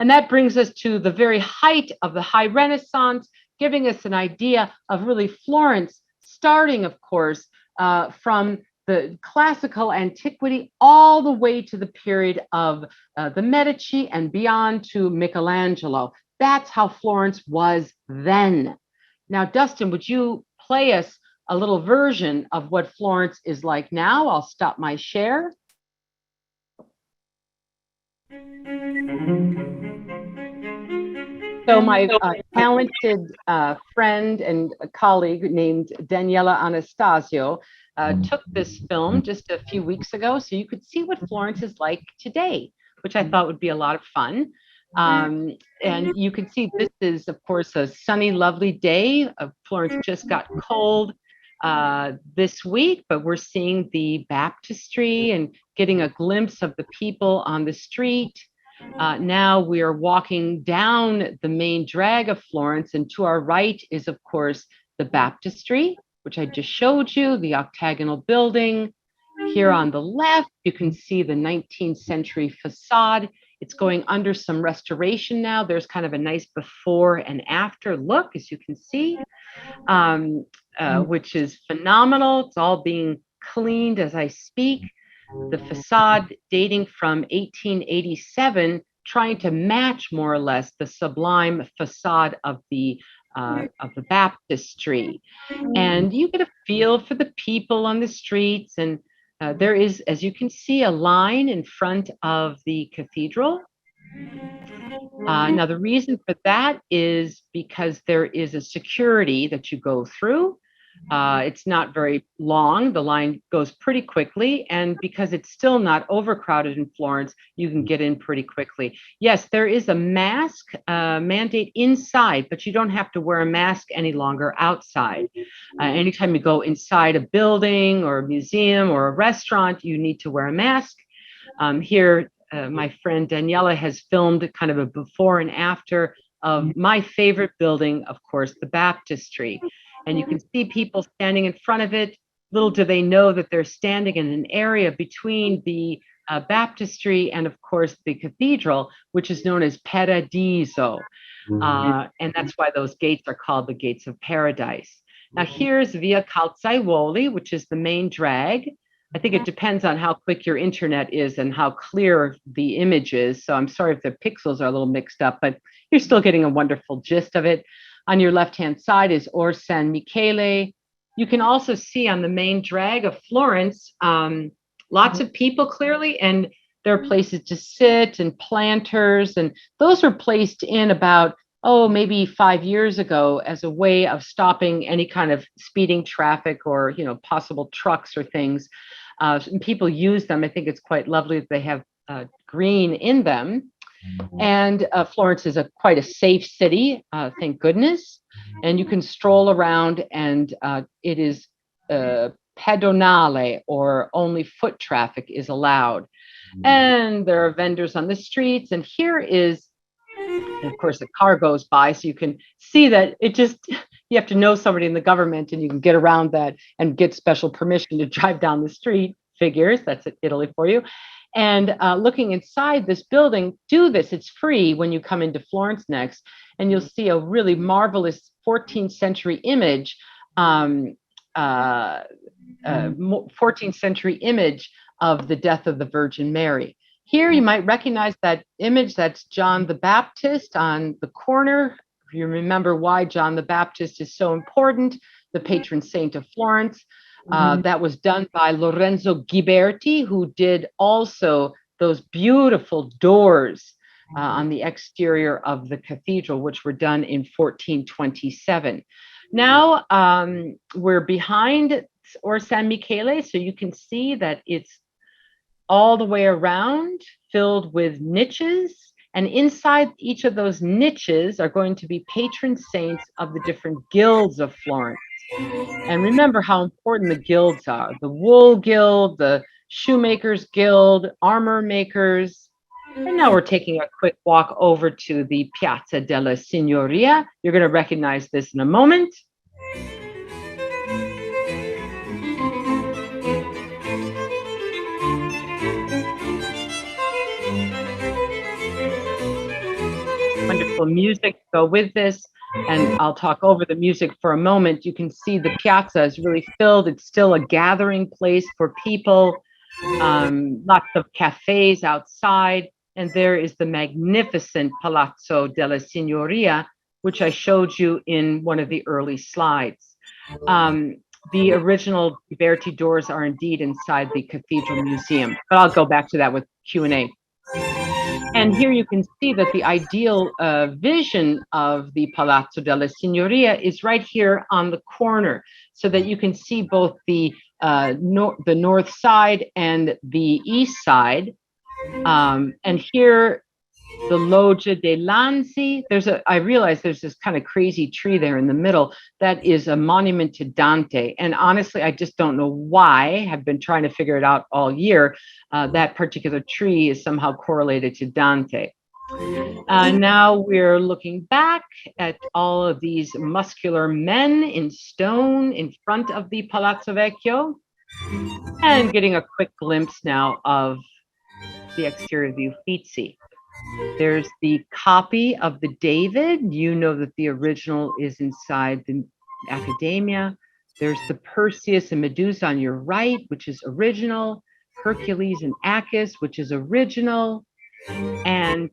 [SPEAKER 2] And that brings us to the very height of the High Renaissance, giving us an idea of really Florence, starting, of course, from the classical antiquity all the way to the period of the Medici and beyond to Michelangelo. That's how Florence was then. Now, Dustin, would you play us a little version of what Florence is like now? I'll stop my share. So my talented friend and colleague named Daniela Anastasio took this film just a few weeks ago, so you could see what Florence is like today, which I thought would be a lot of fun. And you can see this is, of course, a sunny, lovely day. Florence just got cold this week, but we're seeing the baptistry and getting a glimpse of the people on the street. Now we are walking down the main drag of Florence, and to our right is, of course, the baptistry, which I just showed you, the octagonal building. Here on the left, you can see the 19th century facade. It's going under some restoration now. There's kind of a nice before and after look, as you can see, which is phenomenal. It's all being cleaned as I speak. The facade dating from 1887, trying to match more or less the sublime facade of the baptistry. And you get a feel for the people on the streets. And there is, as you can see, a line in front of the cathedral. Now, the reason for that is because there is a security that you go through. It's not very long. The line goes pretty quickly. And because it's still not overcrowded in Florence, you can get in pretty quickly. Yes, there is a mask mandate inside, but you don't have to wear a mask any longer outside. Anytime you go inside a building or a museum or a restaurant, you need to wear a mask. Here, my friend Daniela has filmed kind of a before and after of my favorite building, of course, the baptistry. And you can see people standing in front of it. Little do they know that they're standing in an area between the baptistry and, of course, the cathedral, which is known as Paradiso. And that's why those gates are called the Gates of Paradise. Now, here's Via Calzaioli, which is the main drag. I think it depends on how quick your internet is and how clear the image is. So I'm sorry if the pixels are a little mixed up, but you're still getting a wonderful gist of it. On your left-hand side is Or San Michele. You can also see on the main drag of Florence, lots of people clearly, and there are places to sit and planters, and those were placed in about, maybe 5 years ago as a way of stopping any kind of speeding traffic or, possible trucks or things. And people use them. I think it's quite lovely that they have green in them. And Florence is quite a safe city, thank goodness. And you can stroll around, and it is pedonale, or only foot traffic is allowed. And there are vendors on the streets. And here is, of course, a car goes by, so you can see that you have to know somebody in the government, and you can get around that and get special permission to drive down the street. Figures, that's Italy for you. And looking inside this building, do this. It's free when you come into Florence next, and you'll see a really marvelous 14th century image, 14th century image of the death of the Virgin Mary. Here you might recognize that image. That's John the Baptist on the corner. If you remember why John the Baptist is so important, the patron saint of Florence. That was done by Lorenzo Ghiberti, who did also those beautiful doors on the exterior of the cathedral, which were done in 1427. Now we're behind Or San Michele, so you can see that it's all the way around, filled with niches. And inside each of those niches are going to be patron saints of the different guilds of Florence. And remember how important the guilds are: the wool guild, the shoemakers guild, armor makers. And now we're taking a quick walk over to the Piazza della Signoria. You're going to recognize this in a moment. Wonderful music go with this, and I'll talk over the music for a moment. You can see the piazza is really filled. It's still a gathering place for people, lots of cafes outside, and there is the magnificent Palazzo della Signoria, which I showed you in one of the early slides. The original Ghiberti doors are indeed inside the Cathedral Museum, but I'll go back to that with Q&A. And here you can see that the ideal vision of the Palazzo della Signoria is right here on the corner, so that you can see both the north side and the east side. And here, the Loggia dei Lanzi. I realize there's this kind of crazy tree there in the middle. That is a monument to Dante. And honestly, I just don't know why. I've been trying to figure it out all year. That particular tree is somehow correlated to Dante. Now we're looking back at all of these muscular men in stone in front of the Palazzo Vecchio, and getting a quick glimpse now of the exterior of the Uffizi. There's the copy of the David. You know that the original is inside the Accademia. There's the Perseus and Medusa on your right, which is original. Hercules and Acus, which is original. And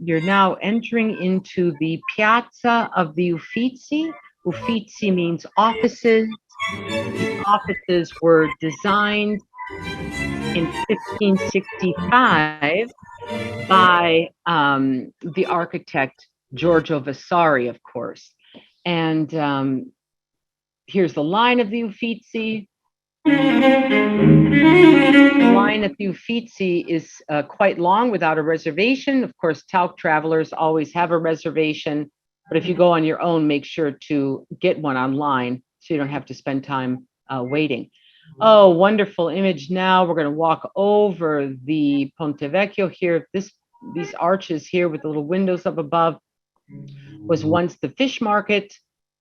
[SPEAKER 2] you're now entering into the Piazza of the Uffizi. Uffizi means offices. These offices were designed in 1565 by the architect Giorgio Vasari, of course. And here's the line of the Uffizi. The line at the Uffizi is quite long without a reservation. Of course, Tauck travelers always have a reservation, but if you go on your own, make sure to get one online so you don't have to spend time waiting. Oh, wonderful image. Now we're going to walk over the Ponte Vecchio here. These arches here with the little windows up above was once the fish market.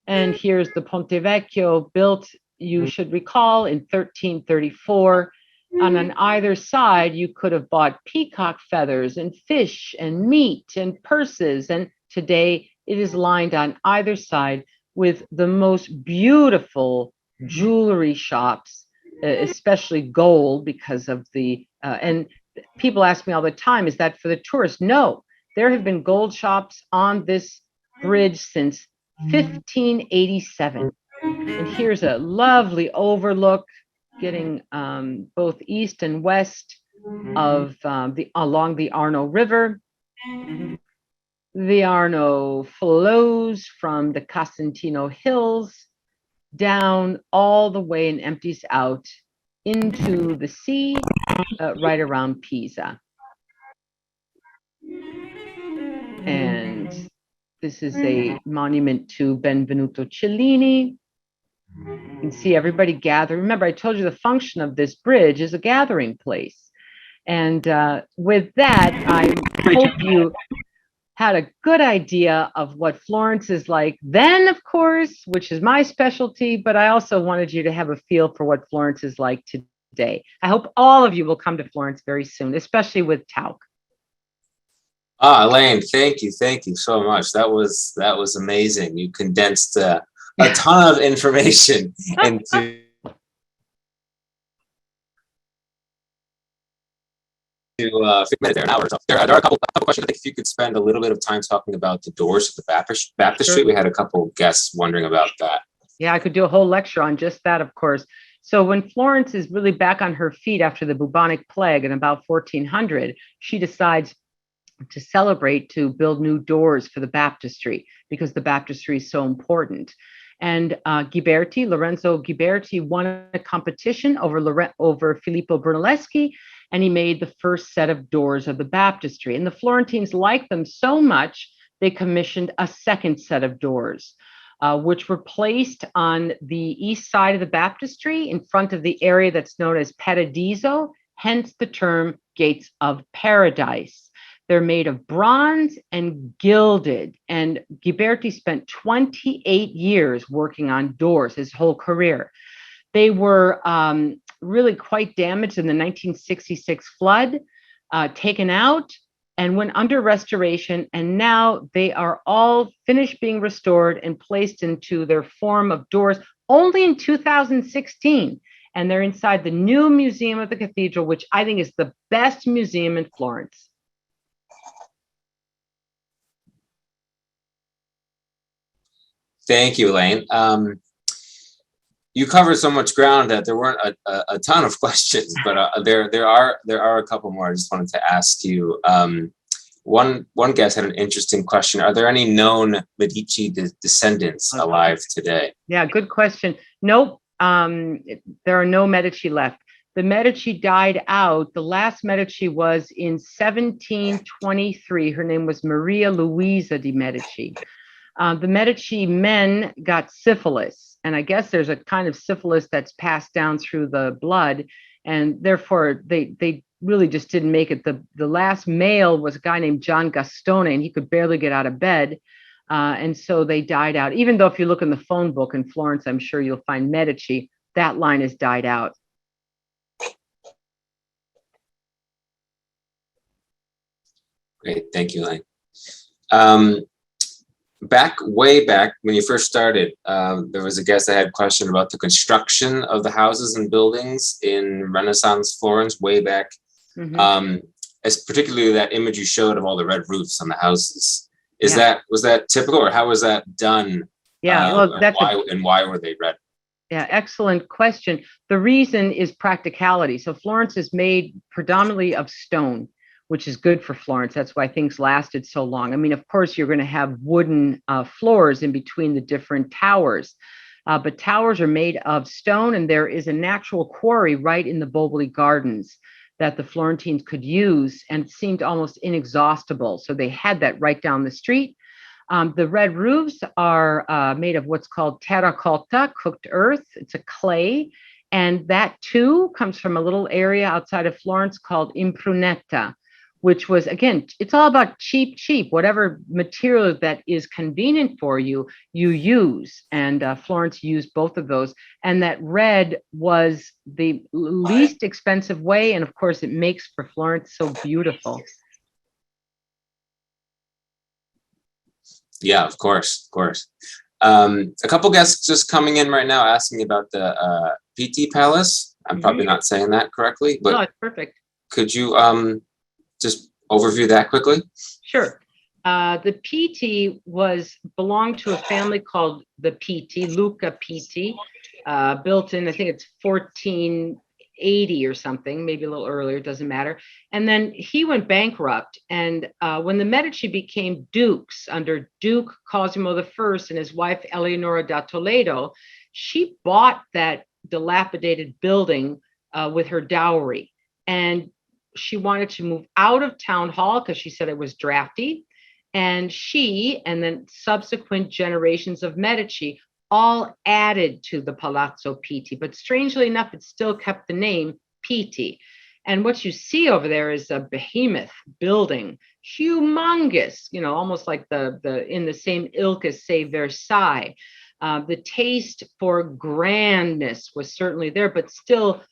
[SPEAKER 2] And here's the Ponte Vecchio, built, you should recall, in 1334. And on either side, you could have bought peacock feathers and fish and meat and purses. And today it is lined on either side with the most beautiful jewelry shops, especially gold, because of the, and people ask me all the time, is that for the tourists? No, there have been gold shops on this bridge since 1587. And here's a lovely overlook, getting both east and west of along the Arno River. The Arno flows from the Casentino Hills down all the way and empties out into the sea right around Pisa. And this is a monument to Benvenuto Cellini. You can see everybody gather. Remember, I told you the function of this bridge is a gathering place. And with that, I hope you had a good idea of what Florence is like then, of course, which is my specialty, but I also wanted you to have a feel for what Florence is like today. I hope all of you will come to Florence very soon, especially with Tauck.
[SPEAKER 1] Elaine, thank you so much. That was amazing. You condensed a ton of information into an hour or so. There are a couple questions. I think if you could spend a little bit of time talking about the doors of the baptistry. Sure. We had a couple guests wondering about that.
[SPEAKER 2] Yeah, I could do a whole lecture on just that, of course. So when Florence is really back on her feet after the bubonic plague in about 1400, she decides to celebrate, to build new doors for the baptistry, because the baptistry is so important. And Lorenzo Ghiberti won a competition over Filippo Brunelleschi, and he made the first set of doors of the baptistry. And the Florentines liked them so much, they commissioned a second set of doors. which were placed on the east side of the baptistry in front of the area that's known as Paradiso, hence the term Gates of Paradise. They're made of bronze and gilded, and Ghiberti spent 28 years working on doors, his whole career. They were really quite damaged in the 1966 flood, taken out and went under restoration, and now they are all finished being restored and placed into their form of doors only in 2016. And they're inside the new museum of the cathedral, which I think is the best museum in Florence.
[SPEAKER 1] Thank you, Elaine. You covered so much ground that there weren't a ton of questions, but there are a couple more I just wanted to ask you. One guest had an interesting question. Are there any known Medici descendants alive today? Yeah,
[SPEAKER 2] good question. Nope. There are no Medici left. The Medici died out. The last Medici was in 1723. Her name was Maria Luisa de' Medici. The Medici men got syphilis, and I guess there's a kind of syphilis that's passed down through the blood, and therefore they really just didn't make it. The last male was a guy named John Gastone, and he could barely get out of bed, and so they died out. Even though if you look in the phone book in Florence, I'm sure you'll find Medici, that line has died out.
[SPEAKER 1] Great, thank you, Elaine. Way back when you first started, there was a guest that had a question about the construction of the houses and buildings in Renaissance Florence way back. As particularly that image you showed of all the red roofs on the houses. Was that typical, or how was that done?
[SPEAKER 2] Yeah, well,
[SPEAKER 1] why were they red?
[SPEAKER 2] Yeah, excellent question. The reason is practicality. So Florence is made predominantly of stone, which is good for Florence. That's why things lasted so long. I mean, of course, you're going to have wooden floors in between the different towers, but towers are made of stone, and there is a natural quarry right in the Boboli Gardens that the Florentines could use, and it seemed almost inexhaustible. So they had that right down the street. The red roofs are made of what's called terracotta, cooked earth. It's a clay, and that too comes from a little area outside of Florence called Impruneta, which was, again, it's all about cheap, whatever material that is convenient for you, you use. And Florence used both of those. And that red was the least expensive way. And of course, it makes for Florence so beautiful.
[SPEAKER 1] Yeah, of course. A couple guests just coming in right now asking about the Pitti Palace. I'm probably not saying that correctly, but
[SPEAKER 2] no, it's perfect.
[SPEAKER 1] Could you just overview that quickly?
[SPEAKER 2] Sure. The Pitti belonged to a family called the Pitti, Luca Pitti, built in, I think it's 1480 or something, maybe a little earlier, doesn't matter. And then he went bankrupt. And when the Medici became dukes under Duke Cosimo I and his wife Eleonora da Toledo, she bought that dilapidated building with her dowry. And she wanted to move out of town hall because she said it was drafty. And she, and then subsequent generations of Medici, all added to the Palazzo Pitti. But strangely enough, it still kept the name Pitti. And what you see over there is a behemoth building, humongous, almost like the in the same ilk as, say, Versailles. The taste for grandness was certainly there, but still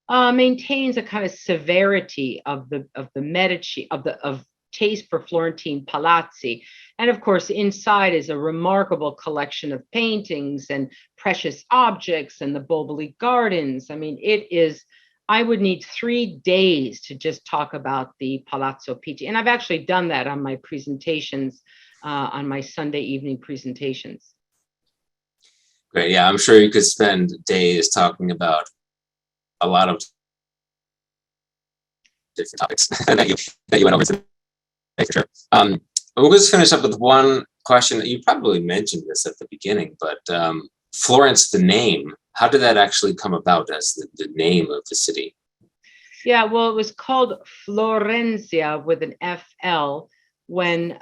[SPEAKER 2] maintains a kind of severity of the Medici, of taste for Florentine palazzi. And of course, inside is a remarkable collection of paintings and precious objects and the Boboli Gardens. I mean, I would need 3 days to just talk about the Palazzo Pitti. And I've actually done that on my presentations, on my Sunday evening presentations.
[SPEAKER 1] Great. Yeah, I'm sure you could spend days talking about a lot of different topics that you went over today, for sure. We'll just finish up with one question that you probably mentioned this at the beginning, but Florence, the name, how did that actually come about as the name of the city?
[SPEAKER 2] Yeah, well, it was called Florencia with an FL when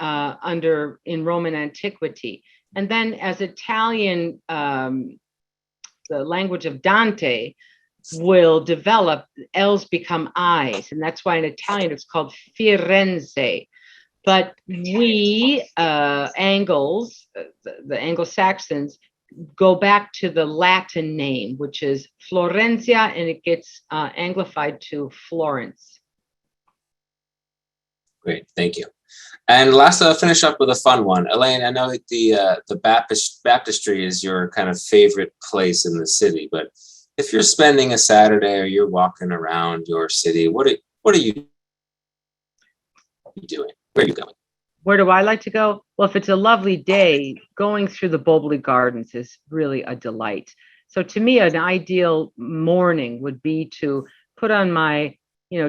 [SPEAKER 2] in Roman antiquity. And then as Italian, the language of Dante will develop, L's become I's. And that's why in Italian it's called Firenze. But we, Angles, the Anglo-Saxons, go back to the Latin name, which is Florenzia, and it gets anglified to Florence.
[SPEAKER 1] Great, thank you. And last, I'll finish up with a fun one. Elaine, I know that the baptistry is your kind of favorite place in the city, but if you're spending a Saturday or you're walking around your city, what are you doing? Where are you going?
[SPEAKER 2] Where do I like to go? Well, if it's a lovely day, going through the Boboli Gardens is really a delight. So to me, an ideal morning would be to put on my,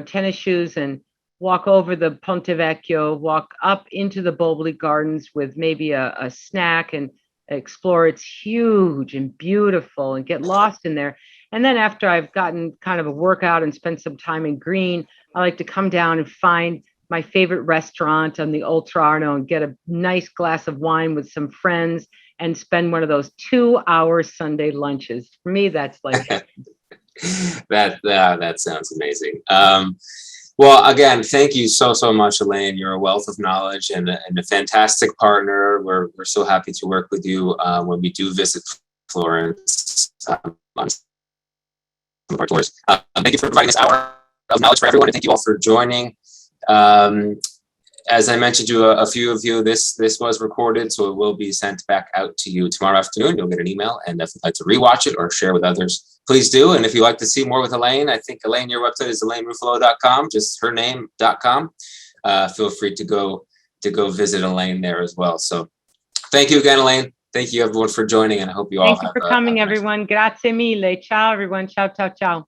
[SPEAKER 2] tennis shoes and walk over the Ponte Vecchio, walk up into the Boboli Gardens with maybe a snack and explore. It's huge and beautiful and get lost in there. And then after I've gotten kind of a workout and spent some time in green, I like to come down and find my favorite restaurant on the Oltre Arno and get a nice glass of wine with some friends and spend one of those 2-hour Sunday lunches. For me, that's like
[SPEAKER 1] that sounds amazing. Well, again, thank you so much, Elaine. You're a wealth of knowledge and a fantastic partner. We're so happy to work with you when we do visit Florence on some of our tours. Thank you for providing this hour of knowledge for everyone, and thank you all for joining. As I mentioned to a few of you, this was recorded, so it will be sent back out to you tomorrow afternoon. You'll get an email, and if you'd like to rewatch it or share with others, please do. And if you'd like to see more with Elaine, I think, Elaine, your website is elaineruffolo.com, just her name.com. Feel free to go visit Elaine there as well. So thank you again, Elaine. Thank you, everyone, for joining, and I hope you all
[SPEAKER 2] Thank you for coming, everyone. Grazie mille. Ciao, everyone. Ciao, ciao, ciao.